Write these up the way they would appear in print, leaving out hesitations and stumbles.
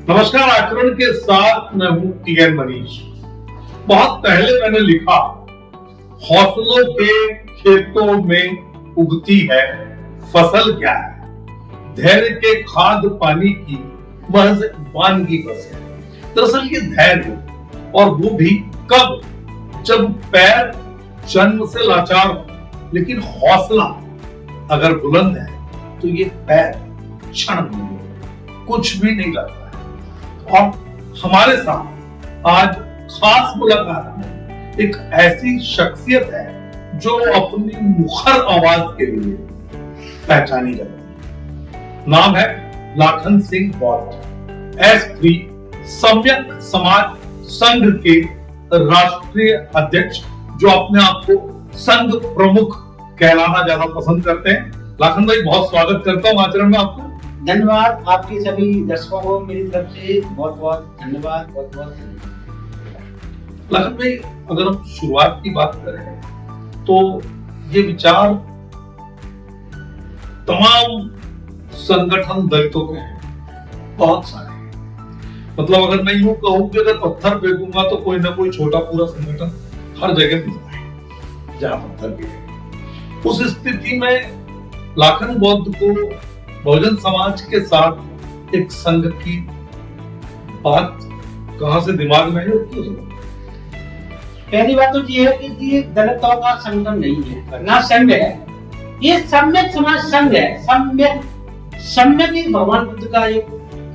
नमस्कार। आचरण के साथ मैं हूं टीएन मनीष। बहुत पहले मैंने लिखा, हौसलों के खेतों में उगती है फसल क्या है, धैर्य के खाद पानी की महज वानगी बस है। दरअसल ये धैर्य, और वो भी कब, जब पैर जन्म से लाचार हो, लेकिन हौसला अगर बुलंद है तो ये पैर क्षण में कुछ भी नहीं लगता। और हमारे साथ आज खास मुलाकात में एक ऐसी शख्सियत है जो अपनी मुखर आवाज के लिए पहचानी जाती है। नाम है लाखन सिंह बौद्ध, S3 सम्यक समाज संघ के राष्ट्रीय अध्यक्ष, जो अपने आप को संघ प्रमुख कहलाना ज्यादा पसंद करते हैं। लाखन भाई, बहुत स्वागत करता हूँ आचरण में आपको। धन्यवाद। आपके सभी दर्शकों को मेरी तरफ से बहुत बहुत धन्यवाद। लाखन भाई, अगर हम शुरुआत की बात करें तो ये विचार तमाम संगठन दलितों के हैं, बहुत सारे। मतलब अगर मैं यूं कहूं कि अगर पत्थर फेंकूंगा तो कोई ना कोई छोटा पूरा संगठन हर जगह मिलता है जहां पत्थर गिरे। उस स्थिति में लाखन बौद्ध को बहुजन समाज के साथ एक संघ की बात कहां से दिमाग में है? पहली बात तो ये है कि ये दलितों का संगठन नहीं है, ना संघ है, ये सम्यक समाज संघ है। सम्यक एक भगवान बुद्ध का एक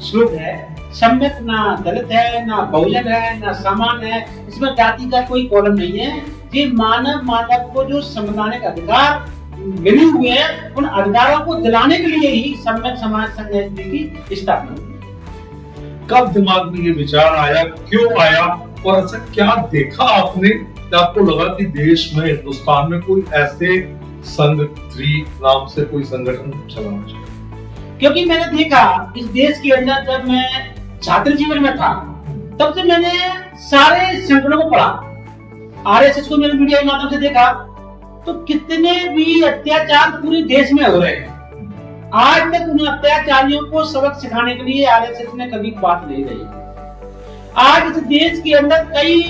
श्लोक है। सम्यक ना दलित है, ना बहुजन है, ना सामान्य है, इसमें जाति का कोई कॉलम नहीं है। ये मानव को जो संवैधानिक अधिकार मिले हुए हैं, उन अधिकारों को दिलाने के लिए ही सम्यक समाज संघ की स्थापना हुई। कब दिमाग में ये विचार आया, क्यों आया, और ऐसा क्या देखा आपने कि आपको लगा कि देश में, हिंदुस्तान में कोई ऐसे संघ 3 नाम से कोई संगठन चलाना चाहिए? क्योंकि मैंने देखा इस देश के अंदर, जब मैं छात्र जीवन में था तब से मैंने सारे संगठनों को पढ़ा, आरएसएस को मैंने मीडिया के माध्यम से देखा, तो कितने भी अत्याचार पूरे देश में हो रहे हैं। आज तक उन अत्याचारियों को सबक सिखाने के लिए आरएसएस ने कभी बात नहीं रही। आज इस देश के अंदर कई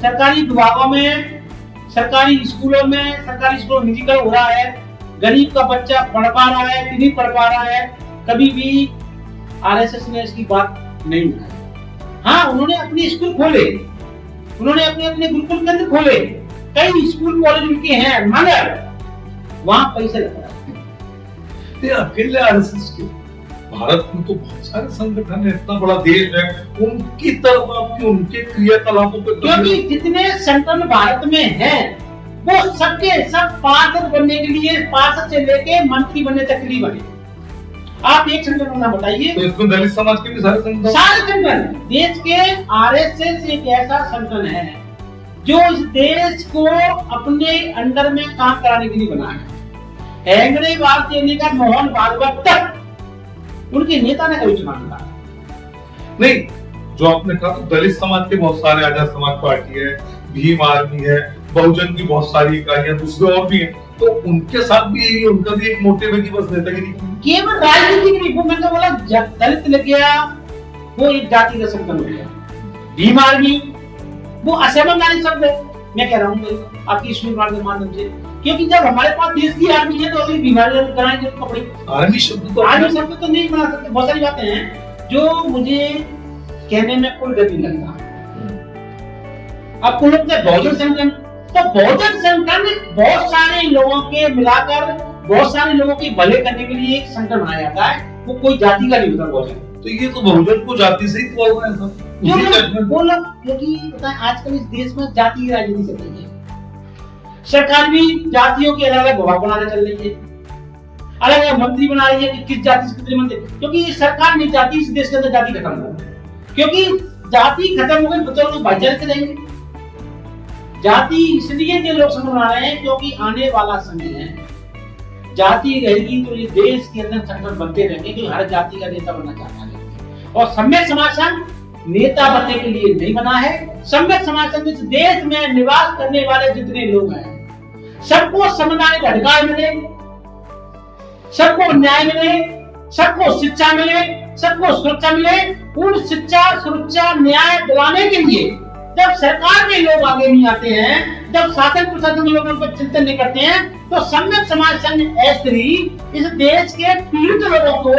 सरकारी विभागों में, सरकारी स्कूलों में, सरकारी स्कूल निजीकरण हो रहा है। गरीब का बच्चा पढ़ पा रहा है कि नहीं पढ़ पा रहा है, कभी भी आरएसएस ने इसकी बात नहीं उठाई। हाँ, उन्होंने अपने स्कूल खोले, उन्होंने अपने गुरुकुल केंद्र खोले, कई स्कूल कॉलेज उनके हैं, मगर वहां पैसे लग रहा है। अकेले आरएसएस के, भारत में तो बहुत सारे संगठन है, इतना बड़ा देश है, उनकी तरफ आपकी उनके क्रियाकलापों पे, क्योंकि जितने संगठन भारत में हैं, वो सबके सब पार्षद बनने के लिए, पार्षद से लेके मंत्री बनने तक के लिए बने। आप एक संगठन नाम बताइए। तो इसमें दलित समाज के भी सारे संगठन देश के। आरएसएस एक ऐसा संगठन है जो इस देश को अपने अंडर में काम कराने के लिए बना है। हेगड़े भारतीय नेता मोहन भागवत तक उनके नेता ने कभी चुनाव लड़ा नहीं। जो आपने कहा, तो दलित समाज के बहुत सारे, आजाद समाज पार्टी है, भीम आर्मी है, बहुजन की बहुत सारी इकाइयां दूसरे और भी हैं, तो उनके साथ भी उनका भी एक मोटिव है कि बस नेतागिरी केवल राजनीति की नहीं। मैंने बोला दलित लग गया, वो एक जाति का संगठन हो गया। भीम आर्मी वो असंवैधानिक शब्द है। मैं कह रहा हूँ आपकी स्कूल के माध्यम से, क्योंकि जब हमारे पास देश की आर्मी है तो अगली बीमारी कराएंगे कपड़े। आर्मी शब्द तो नहीं बना सकते। बहुत सारी बातें हैं जो मुझे कहने में कोई डर नहीं लगता। आपको लगता है बहुजन संगठन, तो बहुजन संगठन बहुत सारे लोगों के मिलाकर, बहुत सारे लोगों के भले करने के लिए एक संगठन बनाया जाता है। वो कोई जाति का नहीं होता बहुजन। तो ये तो बहुजन को जाति से ही बोल रहे हैं सब। वो लोग, क्योंकि आजकल इस देश में जाति की राजनीति चल रही है। सरकार भी जातियों के अलग अलग विभाग बनाने चल रही है, अलग अलग मंत्री बना रही है कि किस जाति से कितने मंत्री, क्योंकि सरकार नहीं चाहती इस देश के अंदर जाति खत्म हो। क्योंकि जाति खत्म हो गई तो लोग भाईचारे से रहेंगे। जाति इसलिए ये लोग समझ बना रहे हैं क्योंकि आने वाला समय है, जाति रहेगी तो ये देश के अंदर संगठन बनते रहेंगे, कि हर जाति का नेता बनना चाहता है। और सम्यक समाज संघ नेता बनने के लिए नहीं बना है। सम्यक समाज संघ इस देश में निवास करने वाले जितने लोग हैं, सबको संवैधानिक अधिकार मिले, सबको न्याय मिले, सबको शिक्षा मिले, सबको सुरक्षा मिले, पूर्ण शिक्षा, सुरक्षा, न्याय दिलाने के लिए जब सरकार के लोग आगे नहीं आते हैं, जब शासन प्रशासन के लोगों पर चिंतन नहीं करते हैं, तो सम्यक समाज संघ ऐस्त्री इस देश के पीड़ित लोगों को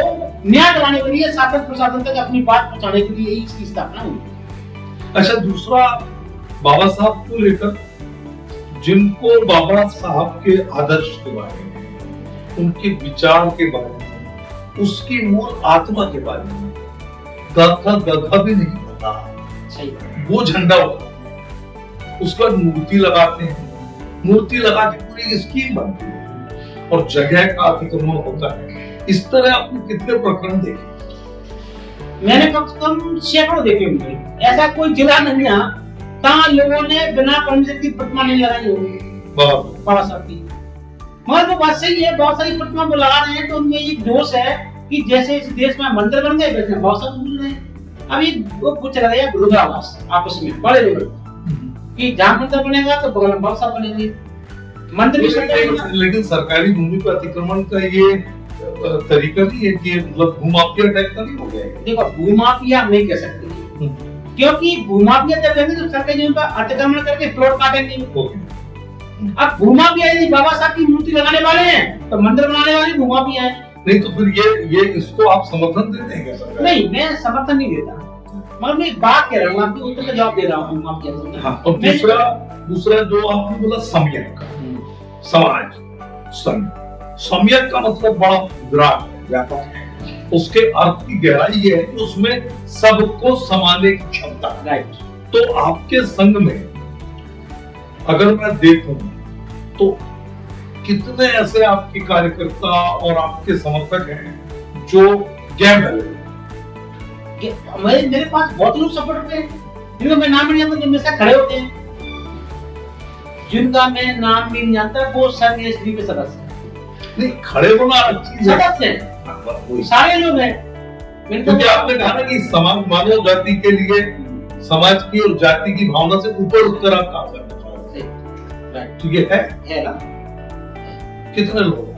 न्याय दिलाने के लिए, शासन प्रशासन तक अपनी बात पहुंचाने के लिए इसकी स्थापना हुई। अच्छा, दूसरा बाबा साहब को लेकर, जिनको बाबा साहब के आदर्श के बारे में, उनके विचार के बारे में, उसकी मूल आत्मा के बारे में गधा भी नहीं पता, सही बात। वो झंडा उठाते, उसका मूर्ति लगाते हैं, मूर्ति लगा के पूरी स्कीम बनती है और जगह का अतिक्रमण होता है। इस तरह आपने कितने प्रकरण देखे? मैंने कम से कम सैकड़ों देखे होंगे। ऐसा कोई जिला नहीं है कहाँ लोगों ने बिना परमिशन की प्रतिमा नहीं लगाई होगी बाबा साहब की। मगर वो बात सही है, बहुत सारी प्रतिमा को लगा रहे हैं तो उनमें एक दोष है कि जैसे इस देश में मंदिर बन गए वैसे बाबा साहब भूल रहे हैं। अभी वो कुछ रह गया विरोधाभास आपस में बड़े लोग कि जहाँ मंदिर बनेगा तो बगल में बाबा साहब बनेंगे। मंदिर भी लेकिन सरकारी भूमि पर अतिक्रमण का ये तरीका नहीं है कि मतलब भूमाफिया टाइप का नहीं हो गया है। देखो, भूमाफिया हम नहीं कह सकते क्योंकि भूमाफिया जब रहेंगे तो सरकारी जमीन पर अतिक्रमण करके प्लॉट काटेंगे। अब भूमाफिया यदि बाबा साहब की मूर्ति लगाने वाले हैं तो मंदिर बनाने वाले भूमाफिया है। नहीं तो फिर ये इसको आप समर्थन देते हैं क्या सरकार? नहीं, मैं समर्थन नहीं देता, मगर मैं एक बात कह रहा हूँ, आपके उत्तर का जवाब दे रहा हूँ भूमाफिया को। हाँ, और दूसरा जो आपने बोला सम्यक, समाज संघ, सम्यक का मतलब बड़ा विराट है, व्यापक है। उसके अर्थ की गहराई ये है कि उसमें सबको समाने की क्षमता है। राइट। तो आपके संघ में अगर मैं देखूं तो कितने ऐसे आपके कार्यकर्ता और आपके समर्थक हैं जो गैर मेरे पास बहुत लोग सपोर्ट करते हैं, जिनका मैं नाम नहीं जानता, जो मेरे साथ खड़े होते हैं, जिनका मैं नाम भी नहीं जानता, वो संघ एसडी के सदस्य हैं। नहीं, खड़े होना अच्छी सदस्य हैं, सारे लोग हैं। क्योंकि आपने कहा ना कि समाज मानव जाति के लिए, समाज की और जाति की भावना से ऊपर उठकर आप काम करना चाहते हैं, ठीक है ना? कितने लोग?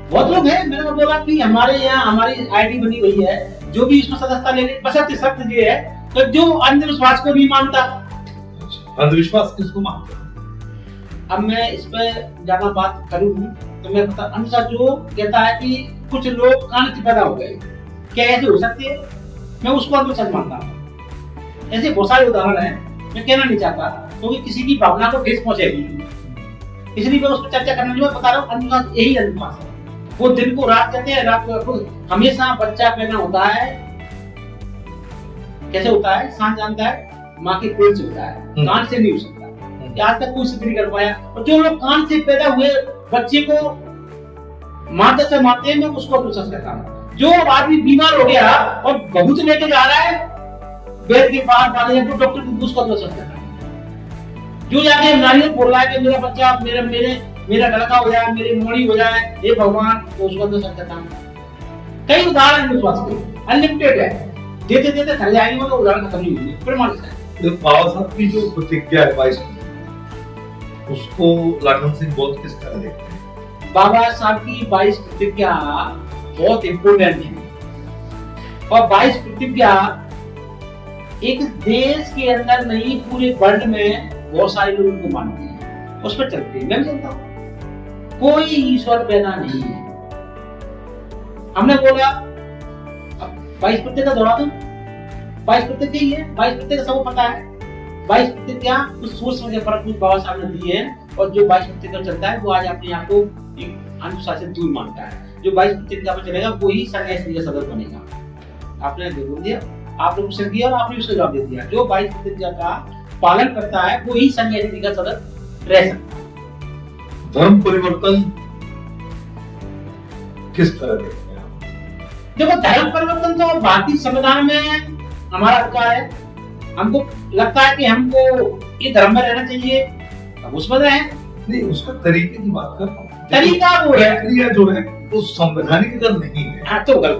बहुत लोग हैं। मैंने बोला कि हमारे यहाँ हमारी आईडी बनी हुई है, जो भी इसमें सदस्यता लेने, बशर्ते शर्त ये है तो जो अंधविश्वास को भी मानता। अंधविश्वास किसको मानता? अब मैं इस पर ज्यादा बात करूँ तो मैं पता अनुसार जो कहता है कि कुछ लोग कान से पैदा हो गए, क्या ऐसे हो सकते है? मैं उसको अंधविश्वास मानता हूँ। ऐसे बहुत सारे उदाहरण हैं, मैं कहना नहीं चाहता क्योंकि किसी की भावना को ठेस पहुंचेगी, इसलिए मैं उस पर चर्चा करने में बता रहा हूँ। अंधविश्वास यही अंधविश्वास है, वो दिन को रात कहते हैं, रात को हमेशा बच्चा पैदा होता है, कैसे होता है? सांस जानता है माँ के पेट से होता है, कान से नहीं हो सकता। आज तक कोई सिद्ध नहीं कर पाया। और जो लोग कान से पैदा हुए बच्चे को माता से मानते हैं, मैं उसको विश्वास करता हूँ। जो आदमी बीमार हो गया और बहुत लेके जा रहा है बेड के पास वाले को डॉक्टर को उसको विश्वास करता है। जो जाके नारियल बोल रहा है कि मेरा बच्चा मेरा लड़का हो जाए, मेरी मोड़ी हो जाए, हे भगवान, तो उसको विश्वास करता हूँ। कई उदाहरण विश्वास के अनलिमिटेड है, देते देते थक जाएंगे, मतलब उदाहरण खत्म नहीं होंगे, प्रमाणित है। बाबा साहब की जो प्रतिज्ञा है 22 उसको लाखन सिंह बहुत किस तरह देखते हैं? बाबा साहब की 22 प्रतिज्ञा बहुत इम्पोर्टेंट है और 22 प्रतिज्ञा एक देश के अंदर नहीं, पूरे वर्ल्ड में बहुत सारे लोग उनको मानते हैं, उस पर चलते हैं। मैं भी जानता हूँ कोई ईश्वर पैदा नहीं है। हमने बोला 22 प्रतिज्ञा दोहरा दूं, 22 प्रतिज्ञा ही है, 22 प्रतिज्ञा सबको पता है। 22 प्रतिज्ञा कुछ सोच समझ पर कुछ बाबा साहब ने दी है और जो 22 प्रतिज्ञा चलता है वो आज अपने आप को एक अनुशासन से दूर मानता है। जो 22 प्रतिज्ञा पर चलेगा वही संघ एसडी का सदस्य बनेगा। आपने बोल दिया, आपने क्वेश्चन दिया और आपने उसका जवाब दे दिया। जो 22 प्रतिज्ञा का पालन करता है वही संघ एसडी का सदस्य रह सकता है। धर्म परिवर्तन किस तरह देखते हैं? देखो, धर्म परिवर्तन तो भारतीय संविधान में हमारा अधिकार है। हमको लगता है कि हमको ये धर्म में रहना चाहिए, अब उसमें रहें। नहीं, उसका तरीके की बात कर रहा हूं। तरीका वो है, प्रक्रिया जो है वो संवैधानिक दर नहीं है। हाँ, तो गलत,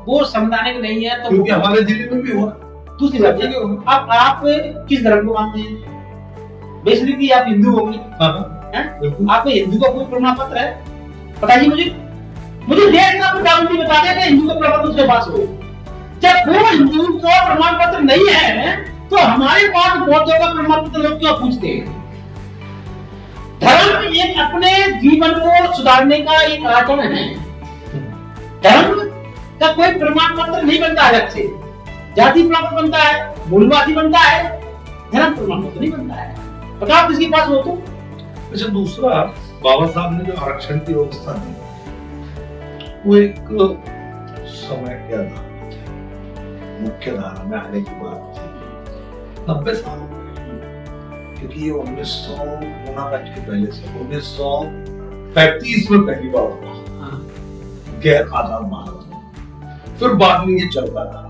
वो संवैधानिक नहीं है। तो क्योंकि हमारे जिले में भी हुआ। दूसरी बात है, अब आप किस धर्म को मानते हैं? बेसिकली आप हिंदू होंगे, आपको हिंदू का कोई प्रमाण पत्र है? बताइए मुझे देश का प्रधानमंत्री बता दें कि हिंदू का प्रमाण पत्र उसके पास हो। हिंदू को प्रमाण पत्र नहीं है तो हमारे पास बौद्धों का प्रमाण पत्र लोग क्यों पूछते हैं? धर्म एक अपने जीवन को सुधारने का एक आचरण है। धर्म का कोई प्रमाण पत्र नहीं बनता है अलग से। जाति प्रमाण पत्र बनता है, मूलवादी बनता है, धर्म प्रमाण पत्र नहीं बनता है। बताओ किसके पास हो तो? अच्छा, दूसरा बाबा साहब ने जो आरक्षण की व्यवस्था दी वो एक समय के आधार पर थे, मुख्य धारा में आने की बात थी 90 साल, क्योंकि ये 1959 के पहले से 1935 में पहली बार हुआ गैर आजाद भारत में, फिर बाद में ये चलता रहा।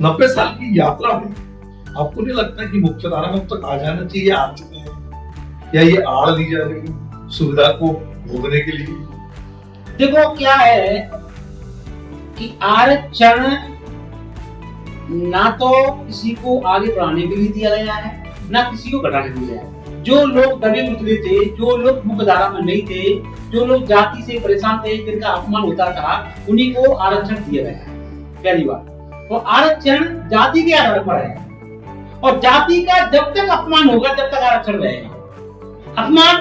90 साल की यात्रा में आपको नहीं लगता कि मुख्य धारा में अब तक आ जाना चाहिए, आ चुके हैं, या ये आड़ ली जा रही है सुविधा को भोगने के लिए? देखो क्या है कि आरक्षण ना तो किसी को आगे बढ़ाने के लिए दिया गया है, ना किसी को घटाने के लिए दिया है। जो लोग दबे कुचले थे, जो लोग मुख्य धारा में नहीं थे, जो लोग जाति से परेशान थे, जिनका अपमान होता था, उन्हीं को आरक्षण दिया गया है। पहली बात, और आरक्षण जाति के आधार पर है, और जाति का जब तक अपमान होगा तब तक आरक्षण रहेगा। अपमान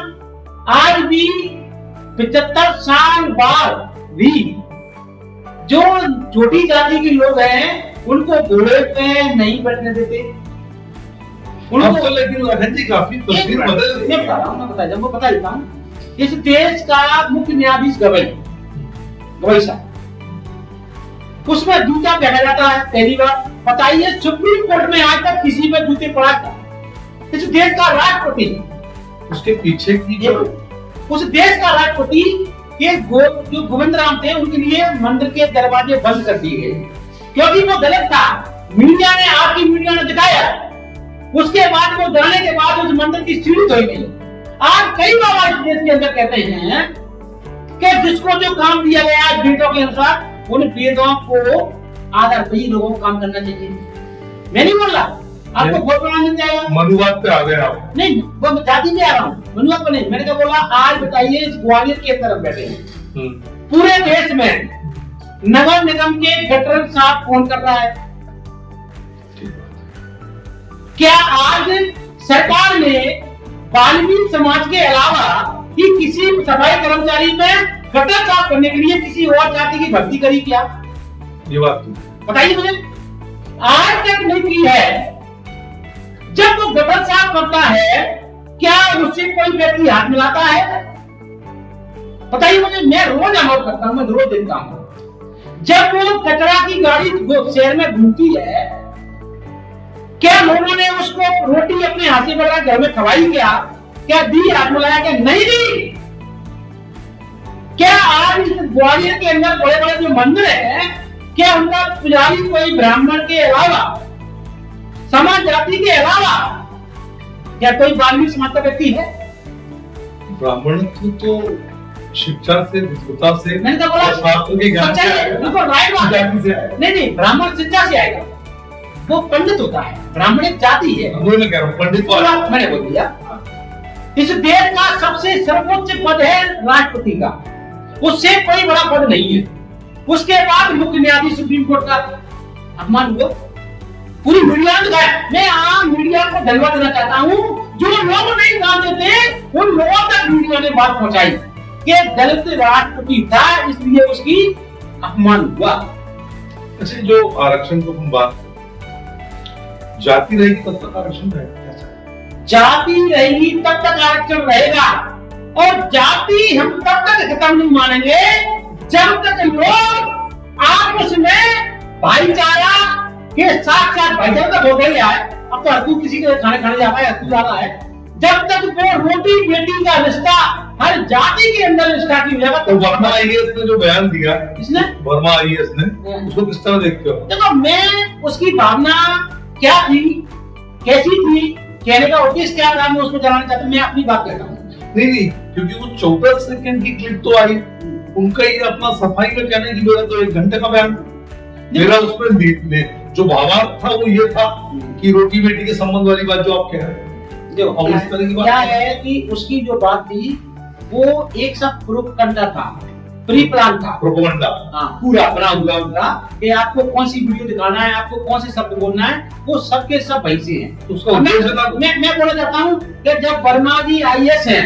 आज भी 75 साल बाद भी जो छोटी जाति के लोग हैं उनको घोड़े पे नहीं बैठने देते। अब तो लेकिन लखन जी काफी तस्वीर बदल गई है। मैं बता देता हूँ। इस देश का मुख्य न्यायाधीश गवई साहब, उसमें जूता पहना जाता है पहली बार। बताइए सुप्रीम कोर्ट में आज तक किसी पे जूते पड़ा था? इस देश का राष्ट्रपति, उसके पीछे की उस देश का राष्ट्रपति के जो गोविंद राम थे उनके लिए मंदिर के दरवाजे बंद कर दिए गए क्योंकि वो गलत था। मीडिया ने, आपकी मीडिया ने दिखाया, उसके बाद वो जाने के बाद उस मंदिर की सीढ़ी धोई गई। आज कई बाबा इस देश के अंदर कहते हैं कि जिसको जो काम दिया गया है वेदों के अनुसार, उन वेदों को आधार पर ही लोगों को काम करना चाहिए। मैं नहीं बोल रहा, आपको बहुत प्रमाण मिल जाएगा। मनुवाद पे आ गए आप? नहीं, वो जाति में आ रहा हूँ, मनुवाद पे नहीं। मैंने क्या बोला, आज बताइए इस ग्वालियर के अंदर बैठे हैं, पूरे देश में नगर निगम के गटर साफ कौन कर रहा है? क्या आज सरकार ने वाल्मीकि समाज के अलावा कि किसी सफाई कर्मचारी में गटर साफ करने के लिए किसी और जाति की भर्ती करी क्या? ये बात बताइए मुझे, आज तक नहीं की है। जब वो गटर साफ करता है क्या उससे कोई व्यक्ति हाथ मिलाता है? बताइए मुझे, मैं रोज अमल करता हूं, मैं रोज देखता हूं। जब वो कचरा की गाड़ी शहर में घूमती है, क्या लोगों ने उसको रोटी अपने हाथ से बढ़ा घर में खवाई क्या दी, हाथ मिलाया क्या? नहीं दी। क्या आज इस ग्वालियर के अंदर बड़े बड़े जो मंदिर है, क्या उनका पुजारी कोई ब्राह्मण के अलावा, समाज जाति के अलावा क्या कोई वाल्मीकि समाज का व्यक्ति है? ब्राह्मण तो शिक्षा से, विद्वता से, मैंने तो बोला शास्त्र के ज्ञान से नहीं, ब्राह्मण शिक्षा से आएगा, वो पंडित होता है। ब्राह्मण एक जाति है, मैं कह रहा हूँ पंडित, मैंने बोल दिया। इस देश का सबसे सर्वोच्च पद है राष्ट्रपति का, उससे कोई बड़ा पद नहीं है। उसके बाद मुख्य न्यायाधीश सुप्रीम कोर्ट का अपमान हुआ, पूरी मीडिया ने दिखाया। मैं आम मीडिया को धन्यवाद देना चाहता हूँ, जो लोग नहीं जानते थे उन लोगों तक मीडिया ने बात पहुंचाई कि दलित राष्ट्रपति था, इसलिए उसकी अपमान हुआ। अच्छा, जो आरक्षण को हम बात करें, जाति रहेगी तब तक आरक्षण रहेगा? जाति रहेगी तब तक आरक्षण रहेगा, और जाति हम तब तक खत्म नहीं मानेंगे जब तक लोग आपस में भाईचारा के साथ भाईचारा तक हो गया है। अब तो हर कोई किसी के खाने जाता है, हर कोई जा रहा है। जब तक वो रोटी बेटी का रिश्ता हर जाति के अंदर रिश्ता की वजह। तो वर्मा आईएएस ने जो बयान दिया, इसने वर्मा आईएएस ने, उसको किस तरह देखते हो? देखो, मैं उसकी भावना क्या थी, कैसी थी, कहने का उद्देश्य क्या था, मैं उसको जानना चाहता हूँ। मैं अपनी बात कहता हूँ। नहीं, क्योंकि वो 14 सेकंड की क्लिप तो आई, उनका ये अपना सफाई का कहने की मेरा तो 1 घंटे का बयान। मेरा उसमें जो भावार्थ था वो ये था कि रोटी बेटी के संबंध वाली बात जो आप कह रहे हैं, देखो क्या है कि उसकी जो बात थी वो एक सब प्रूफ करता था प्री प्लान था, प्रोपेगेंडा, हाँ पूरा बना हुआ उनका कि आपको कौन सी वीडियो दिखाना है, आपको कौन से शब्द बोलना है, वो सबके सब वहीं से हैं। उसका उद्देश्य था। मैं बोलना चाहता हूँ कि जब वर्मा जी आईएएस हैं,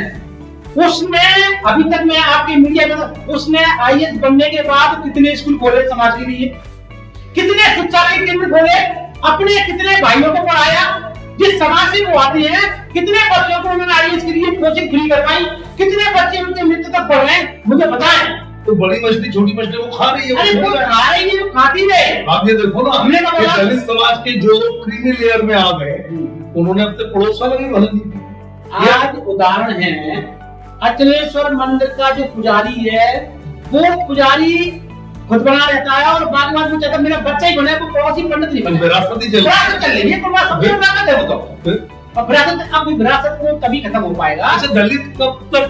उसने अभी तक मैं आपके मीडिया में, उसने आईएएस बनने के बाद कितने स्कूल खोले समाज के लिए, कितने शिक्षा के केंद्र खोले, अपने कितने भाइयों को पढ़ाया, जिस समाज से वो आते हैं, कितने बच्चों को उन्होंने आईएएस के लिए कोचिंग फ्री करवाई, कितने बच्चे उनके मृत्यु तक पढ़ रहे हैं, मुझे बताएं। तो बड़ी मछली छोटी मछली वो खा रही है, अरे वो खा रही है, वो खाती रहे। आप ये देखो ना, हमने तो बोला दलित समाज के जो क्रीमी लेयर में आ गए, उन्होंने अपने पड़ोस वालों की भलाई की। आज उदाहरण है, अचलेश्वर मंदिर का जो पुजारी है, वो पुजारी खुद बना रहता है और बाद में चाहता मेरा बच्चा ही बने, वो पड़ोसी पंडित नहीं बने। विरासत चल रही है, विरासत है वो तो। अब विरासत को तभी खत्म हो पाएगा। अच्छा, दलित कब तक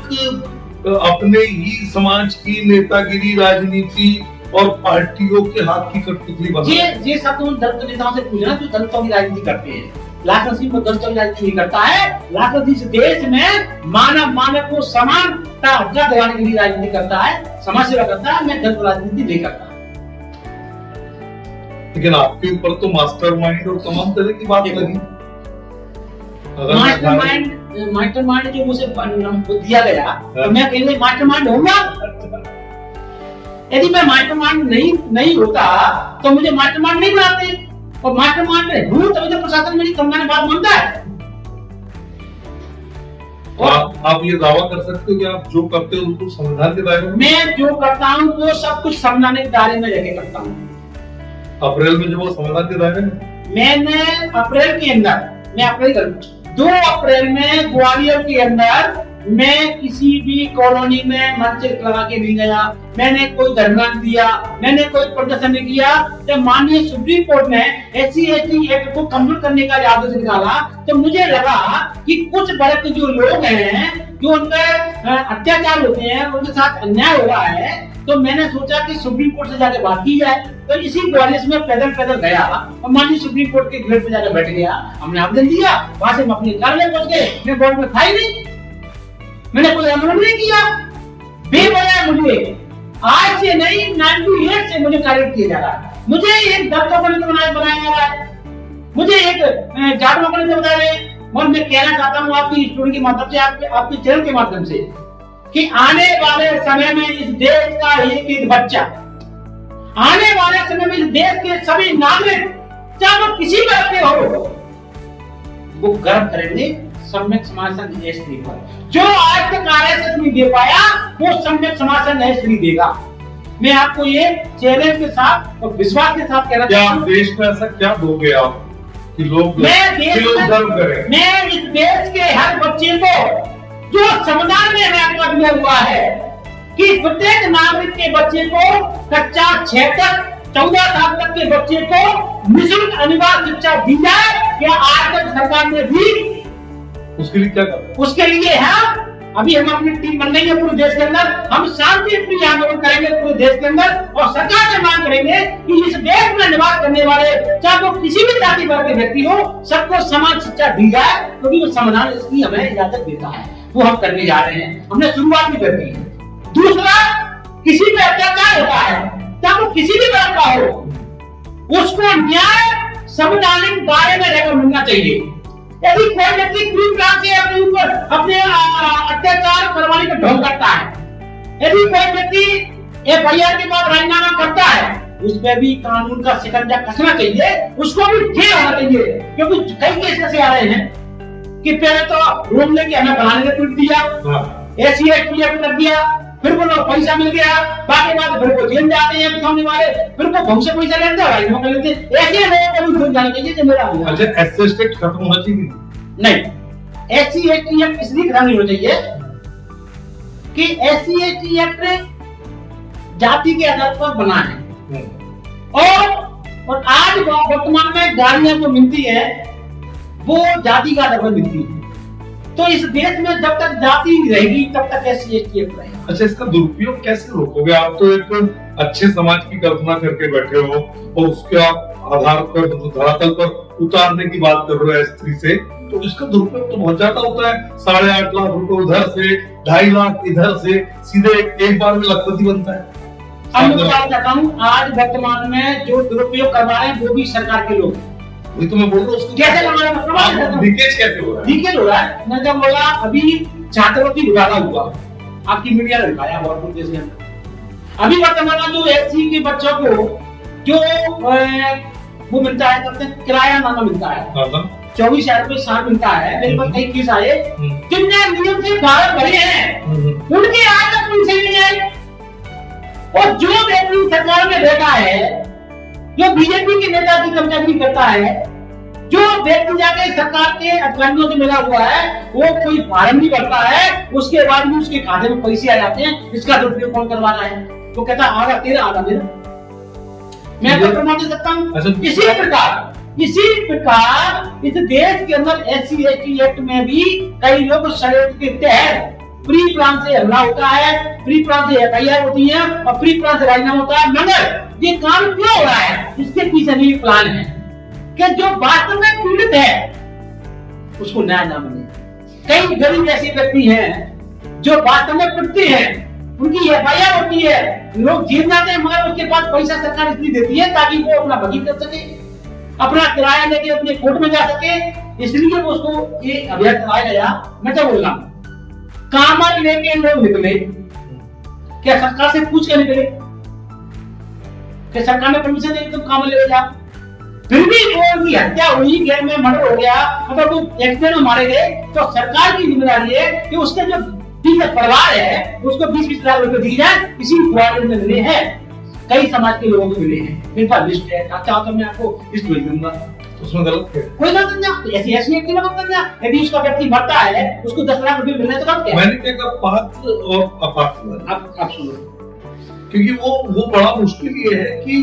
अपने ही समाज की नेतागिरी, राजनीति और पार्टियों के हाथ की कठपुतली बना? ये सब तुम दलित नेताओं से पूछना जो दलितों की राजनीति करते हैं। लाखन सिंह को दलितों की राजनीति नहीं करता है। लाखन सिंह इस देश में मानव को समानता हक दिलाने के लिए राजनीति करता है, समाज सेवा करता है। मैं दलित राजनीति नहीं करता। लेकिन आपके ऊपर तो मास्टरमाइंड और तमाम तरह की बात लगी। मास्टरमाइंड जो मुझे दिया गया, तो मैं कहीं मास्टरमाइंड होऊंगा। यदि मैं मास्टरमाइंड नहीं होता तो मुझे मास्टरमाइंड नहीं बनाते, और मास्टरमाइंड हूं तभी तो प्रशासन मेरी कमगाने बात मानता है। आप ये दावा कर सकते हो कि आप जो करते हो उनको संविधान के दायरे में? मैं जो करता हूँ वो सब कुछ संविधान के दायरे में रहकर करता हूँ। अप्रैल में जो वो संविधान के दायरे में, मैंने अप्रैल के अंदर, मैं अप्रैल 2 अप्रैल में ग्वालियर के अंदर मैं किसी भी कॉलोनी में मंच लगा के नहीं गया, मैंने कोई धरना नहीं दिया, मैंने कोई प्रदर्शन नहीं किया। जब माननीय सुप्रीम कोर्ट ने SC/ST एक्ट को कमजोर करने का आदेश निकाला, तो मुझे लगा कि कुछ वर्ग के जो लोग हैं, जो उनके अत्याचार होते हैं, उनके साथ अन्याय हो रहा है, तो मैंने सोचा कि सुप्रीम कोर्ट से जाके बात की जाए। तो इसी ग्वालियर में पैदल गया और माननीय सुप्रीम कोर्ट के गेट पे जाकर बैठ गया। हमने आवेदन दिया, वहां से हम अपने कार्यालय पहुंच गए। मैं बोर्ड में था ही नहीं, मैंने कोई आंदोलन नहीं किया। बेवजह मुझे आज से नहीं 98 से मुझे टारगेट किया जा रहा है, मुझे एक दफ्तर बनाया जा रहा है, मुझे एक जाट बनाने बताया रहे हैं। और मैं कहना चाहता हूँ आपकी स्टोरी के माध्यम से, आपके चैनल के माध्यम से, कि आने वाले समय में इस देश का एक बच्चा, आने वाले समय में इस देश के सभी नागरिक, चाहे वो किसी तरह के हो, वो गर्व करेंगे सम्यक समाज संघ SC पर। जो आज तक RSS नहीं दे पाया, वो सम्यक समाज संघ SC देगा। मैं आपको ये चैलेंज के साथ और विश्वास के साथ कहना चाहता हूं। देश में ऐसा क्या दोगे आप कि लोग गर्व करें? मैं इस देश के हर बच्चे को, जो संविधान में हमें दिया हुआ है कि प्रत्येक नागरिक के बच्चे को कक्षा 6 तक, 14 साल तक के बच्चे को निःशुल्क अनिवार्य शिक्षा दी जाए। क्या आज तक सरकार ने भी उसके लिए क्या कर? उसके लिए है अभी हम अपनी टीम बन रही है पूरे देश के अंदर। हम शांतिप्रिय आंदोलन करेंगे पूरे देश के अंदर, और सरकार से मांग करेंगे कि इस देश में निवास करने वाले, चाहे वो किसी भी जाति वर्ग के व्यक्ति हो, सबको समान शिक्षा दी जाए, क्योंकि वो संविधान इसकी हमें इजाजत देता है। वो हम करने जा रहे हैं, हमने शुरुआत भी कर दी है। दूसरा, किसी पे अत्याचार होता है, चाहे वो किसी भी वर्ग का हो, उसको न्याय संवैधानिक दायरे में रहकर मिलना चाहिए। यदि कोई व्यक्ति क्रीम क्लास से अपने ऊपर अपने अत्याचार करवाने का ढोंग करता है, यदि कोई व्यक्ति FIR के बाद राजीनामा करता है, उस पर भी कानून का शिकंजा कसना चाहिए, उसको भी जेल होना चाहिए। क्योंकि कई केस ऐसे आ रहे हैं कि पहले तो रूम लेके हमें बनाने का ट्वीट दिया, SC/ST एक्ट लग दिया, फिर वो लोग पैसा मिल गया, बाकी बात फिर वो जेल जाते हैं सामने वाले, फिर वो भंग से पैसा लेते हैं, राजीनामा कर लेते हैं। ऐसे लोगों को भी जेल जाना चाहिए कि मेरा अच्छा, SC/ST एक्ट खत्म होना चाहिए? नहीं, SC/ST एक्ट इसलिए खत्म नहीं होना चाहिए कि SC/ST एक्ट जाति के आधार पर बना है, और आज वर्तमान में गाड़ियां जो मिलती है वो जाति का आधार पर मिलती है। तो इस देश में जब तक जाति रहेगी तब तक SC/ST एक्ट रहेगा। अच्छा, इसका दुरुपयोग कैसे रोकोगे? आप तो एक अच्छे समाज की कल्पना करके बैठे हो और उसके आधार पर धरातल पर उतारने की बात कर रहे हो S3 से, तो इसका दुरुपयोग तो बहुत ज्यादा होता है। 8.5 लाख रुपए उधर से, 2.5 लाख इधर से, सीधे एक बार में लखपति बनता है। अब मैं बात करता हूँ, आज वर्तमान में जो दुरुपयोग करवा रहे हैं वो भी सरकार के लोग। वही तो मैं बोल रहा हूँ, उसको कैसे करवा रहे हैं? लीकेज कैसे हो रहा है? लीकेज हो रहा है। मैं जब बोला अभी छात्रवृत्ति घोटाला हुआ, आपकी मीडिया ने दिखाया बहुत देश के अंदर। अभी वर्तमान में जो एससी के बच्चों को जो वो मिलता है, कहते हैं किराया नामा मिलता है, 24,000 रुपए साल मिलता है। मेरे पास कई केस आए जिनने नियम से बाहर भरे हैं, उनके आज तक पेंशन नहीं आई। और जो व्यक्ति सरकार में बैठा है, जो बीजेपी के नेता की कमचागिरी करता है, जो व्यक्ति जाके सरकार के अधिकारियों से मिला हुआ है, वो कोई फार्म नहीं भरता है, उसके बाद भी उसके खाते में पैसे आ जाते हैं। इसका दुरुपयोग कौन करवा रहा है? तो कहता आधा तेरा आधा मेरा। मैं तो प्रमाण दे सकता हूँ। इसी प्रकार इस देश के अंदर SC ST एक्ट में भी कई लोग षड्यंत्र के तहत प्री प्लान से हमला होता है, प्री प्लान से FIR होती है और प्री प्लान से राजीनामा होता है। मगर ये काम क्यों हो रहा है? इसके पीछे भी प्लान है कि जो वास्तव में पीड़ित है उसको न्याय न मिले। कई गरीब ऐसे व्यक्ति हैं जो वास्तव में पीड़ित हैं, उनकी FIR होती है, लोग जेल जाते हैं, मगर उसके पास पैसा सरकार इसलिए देती है ताकि वो अपना वकील कर सके, अपना किराया लेके अपने कोर्ट में जा सके। इसलिए वो उसको ये अभियान चलाया गया। मैं क्या बोल रहा हूँ, कामर लेके लोग निकले, क्या सरकार से पूछ के निकले कि सरकार ने परमिशन दी तुम कामर ले जा? फिर भी लोगों की हत्या हुई, गैर में मर्डर हो गया, मतलब वो एक्सीडेंट में मारे गए, तो सरकार की जिम्मेदारी है कि उसके जो परिवार है उसको 20-20 लाख रुपए दी जाए। इसी क्वार्टर में मिले हैं, कई समाज के लोगों को मिले हैं। मेरे पास लिस्ट है, अच्छा तो मैं आपको लिस्ट भेज दूंगा। उसमें गलत है? कोई गलत नहीं, ऐसी ऐसी एक्ट में गलत नहीं। यदि उसका व्यक्ति मरता है, उसको 10 लाख रुपए मिलने तो गलत है। मैंने क्या कहा, पात्र और अपात्र। आप सुनो, क्योंकि वो बड़ा मुश्किल ये है कि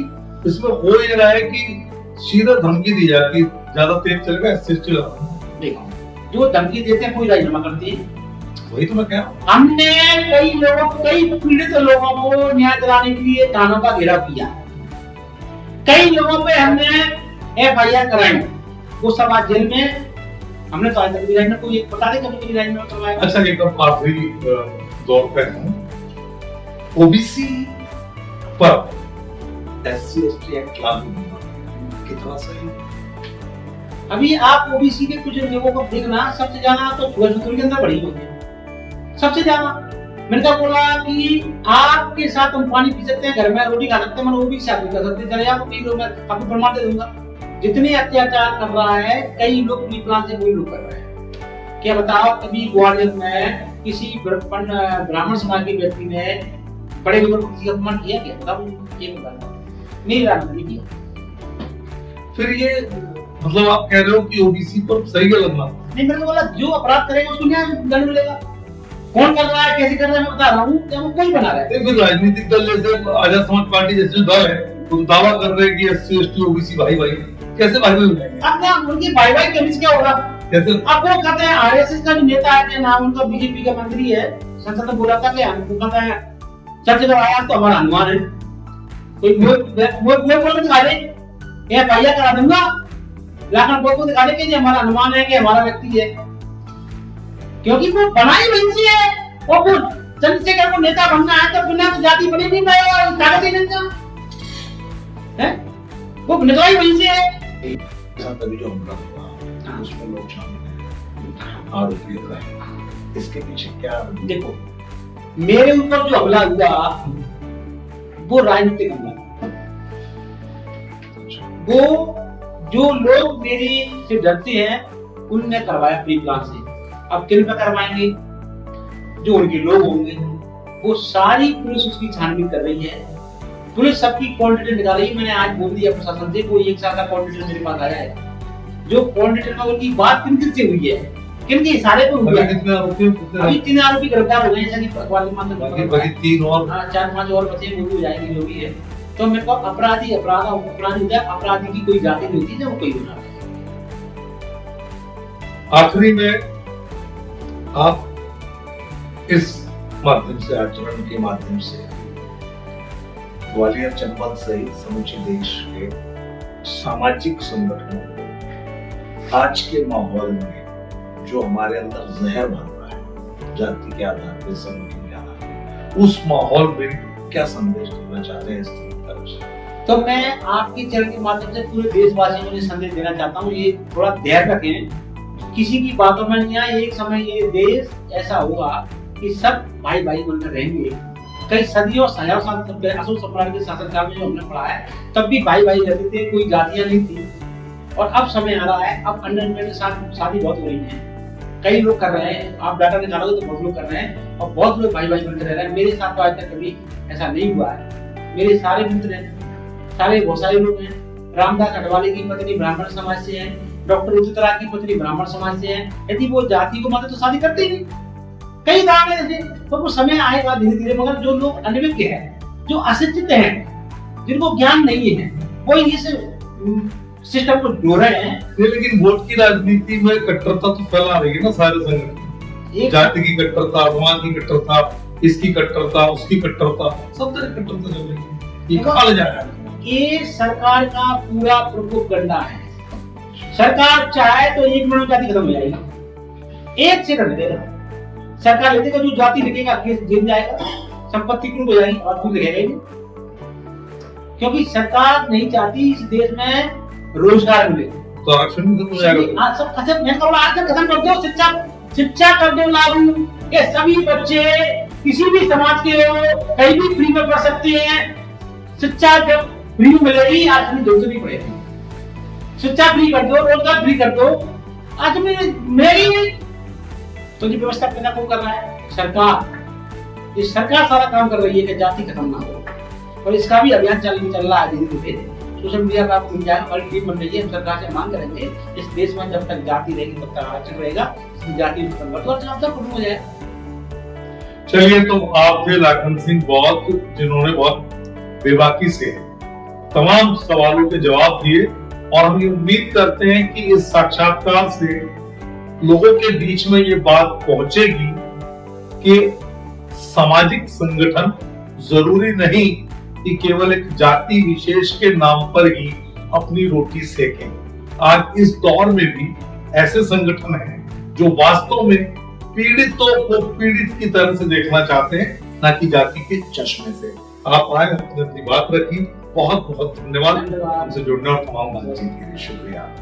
इसमें हो ये रहा है कि सीधा धमकी दी जाती, ज्यादा तेज चलेगा SC लगा। देखो, जो धमकी देते हैं कोई राजीनामा करती है। वही तो मैं कह रहा हूँ। हमने कई पीड़ित लोगों को न्याय दिलाने के लिए थानों का घेराव किया। कई लोगों पे हमने FIR कराई, वो सब आज जेल में। हमने तो आज तक राजीनामा कोई बता दे कभी राजीनामा करवाया? अच्छा, एकदम आखिरी दौर पे हूँ, OBC पर SC ST एक्ट लागू कितना सही? अभी आप OBC के कुछ लोगों को देखना, सबसे ज्यादा तो छुआछूत के अंदर बढ़ी होती है, सबसे ज्यादा। मैंने कहा बोला कि आपके साथ हम पानी पी सकते हैं, घर में रोटी खा सकते हैं, मैंने OBC आप कर सकते हैं, चले आप पी लो, मैं आपको प्रमाण दे दूंगा। जितने अत्याचार कर रहा है, कई लोग प्री प्लान से कोई लोग कर रहे हैं। क्या बताओ, कभी ग्वालियर में किसी ब्राह्मण समाज के व्यक्ति ने बड़े लोगों को किसी अपमान किया? क्या बताओ, ये बता नहीं किया। फिर ये मतलब आप कह रहे हो कि OBC पर सही गलत ना? नहीं, मैंने बोला जो अपराध करेगा उसको न्याय दंड मिलेगा। कौन कर रहा है, कैसे कर रहा है, मैं बता रहा हूँ, क्या वो कोई बना रहा है। फिर राजनीतिक दल जैसे आजाद समाज पार्टी जैसे दल है, तो दावा कर रहे हैं कि SC ST OBC भाई भाई, कैसे भाई भाई हो जाएंगे? अब क्या उनकी भाई भाई करने से क्या होगा? कैसे? अब वो कहते हैं RSS का जो नेता है, क्या नाम उनका, BJP का मंत्री है, संसद में बोला था कि हमको कहता है चर्चा जब आया तो हमारा अनुमान है, कोई वो बोल के दिखा दे, FIR करा दूंगा, लाखन बोल को दिखा दे कि हमारा अनुमान है कि हमारा व्यक्ति है, क्योंकि वो बनाई वहीं से है। और वो चंद्रशेखर को नेता बनना है तो बिना तो जाति बनी नहीं पाएगा, कागज ही नहीं है, वो निकलाई वहीं से है। तभी जो हमला हुआ उसमें लोग शामिल हैं, आरोपी हैं, इसके पीछे क्या? देखो, मेरे ऊपर जो हमला हुआ वो राजनीतिक हमला, वो जो लोग मेरे से डरते हैं उनने करवाया प्री प्लान से। अब किन पे करवाएंगे? जो उनके लोग होंगे। वो सारी पुलिस उसकी छानबीन कर रही है, पुलिस सबकी कॉल डिटेल निकाल रही है। मैंने आज बोल दिया प्रशासन से, कोई 1 साल का कॉल डिटेल मेरे पास आया है, जो कॉल डिटेल में उनकी बात किन किन से हुई है, किन के इशारे पे हुई है। अभी 3 आरोपी गिरफ्तार हो गए, जैसा कि अखबार के माध्यम से 3 और 4-5 और बचे, वो भी हो जाएंगे जो भी है। तो मेरे को अपराधी अपराधी की कोई जाति नहीं होती, जब कोई गुनाह है। आखिरी में आप इस माध्यम से, आचरण के माध्यम से ग्वालियर जनपद सहित समूचे देश के सामाजिक संगठनों को आज के माहौल में जो हमारे अंदर जहर भर रहा है जाति के आधार पर, संगठन के आधार पर, उस माहौल में क्या संदेश देना चाहते हैं इस तरफ से? तो मैं आपके चैनल के माध्यम से पूरे देशवासियों को ये संदेश देना चाहता हूँ, ये थोड़ा धैर्य रखें, किसी की बातों में नहीं आए। एक समय ये देश ऐसा होगा कि सब भाई भाई बनकर रहेंगे। कई सदियों अशोक सम्राट के शासनकाल में जो हमने पढ़ा है तब भी भाई भाई रहते थे, कोई जातियां नहीं थी। और अब समय आ रहा है, अब अंडरमेड के साथ शादी बहुत हो रही है, कई लोग कर रहे हैं, आप डाटा निकालोगे तो बहुत लोग कर रहे हैं और बहुत लोग भाई भाई बनकर रह रहे हैं। मेरे साथ तो आज तक कभी ऐसा नहीं हुआ है। मेरे सारे मित्र हैं, सारे बहुत सारे लोग हैं। रामदास अठवाले की पत्नी ब्राह्मण समाज से है, डॉक्टर उदित राय की पत्नी ब्राह्मण समाज से है। यदि वो जाति को मानते तो शादी करते ही नहीं। कई उदाहरण ऐसे, तो वो समय आएगा धीरे धीरे। मगर जो लोग अनभिज्ञ हैं, जो अशिक्षित हैं, जिनको ज्ञान नहीं है, वो इस सिस्टम को जो रहे हैं। लेकिन वोट की राजनीति में कट्टरता तो फैला रही है ना सारे संगठन, जाति की कट्टरता, वहां की कट्टरता, इसकी कट्टरता, उसकी कट्टरता, सब तरह की कट्टरता चल रही है। ये कहाँ ले जा रहा है? ये सरकार का पूरा प्रोपेगेंडा है। सरकार चाहे तो 1 मिनट में जाति खत्म हो जाएगी, 1 सेकंड देगा। सरकार लेते का जो जाति लिखेगा केस जीत जाएगा, संपत्ति क्रूप हो जाएगी और कुछ लिखेगा ही नहीं। क्योंकि सरकार नहीं चाहती इस देश में रोजगार मिले। तो आरक्षण खत्म हो जाएगा। आज सब खत्म, मैं कहूँ आरक्षण खत्म कर दो, शिक्षा कर दो लागू, ये सभी बच्चे किसी भी समाज के हो कहीं भी फ्री में पढ़ सकते हैं। शिक्षा जब फ्री में मिलेगी, आरक्षण जरूरत नहीं पड़ेगी। शिक्षा फ्री कर दो, रोजगार फ्री कर दो। आज मेरी तो ये व्यवस्था पैदा कौन कर रहा है? सरकार। ये सरकार सारा काम कर रही है कि जाति खत्म ना हो, और इसका भी अभियान चल रहा है धीरे धीरे। सोशल मीडिया पर आपको मिल जाएगा, हमारी टीम बन रही है। हम सरकार से मांग करेंगे इस देश में जब तक जाति रहेगी तब तक आरक्षण रहेगा, जाति खत्म कर दो और सब खत्म हो जाएगा। चलिए, तो आप थे लाखन सिंह बहुत, जिन्होंने बहुत बेबाकी से तमाम सवालों के जवाब दिए, और हम ये उम्मीद करते हैं कि इस साक्षात्कार से लोगों के बीच में ये बात पहुंचेगी कि सामाजिक संगठन जरूरी नहीं कि केवल एक जाति विशेष के नाम पर ही अपनी रोटी सेकें। आज इस दौर में भी ऐसे संगठन हैं जो वास्तव में पीड़ितों को पीड़ित की तरह से देखना चाहते हैं, ना कि जाति के चश्मे से। आप आए, अपनी बात रखी, बहुत बहुत धन्यवाद हमसे जुड़ने और तमाम बातचीत के लिए शुक्रिया।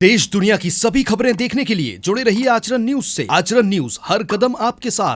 देश दुनिया की सभी खबरें देखने के लिए जुड़े रहिए आचरण न्यूज से। आचरण न्यूज, हर कदम आपके साथ।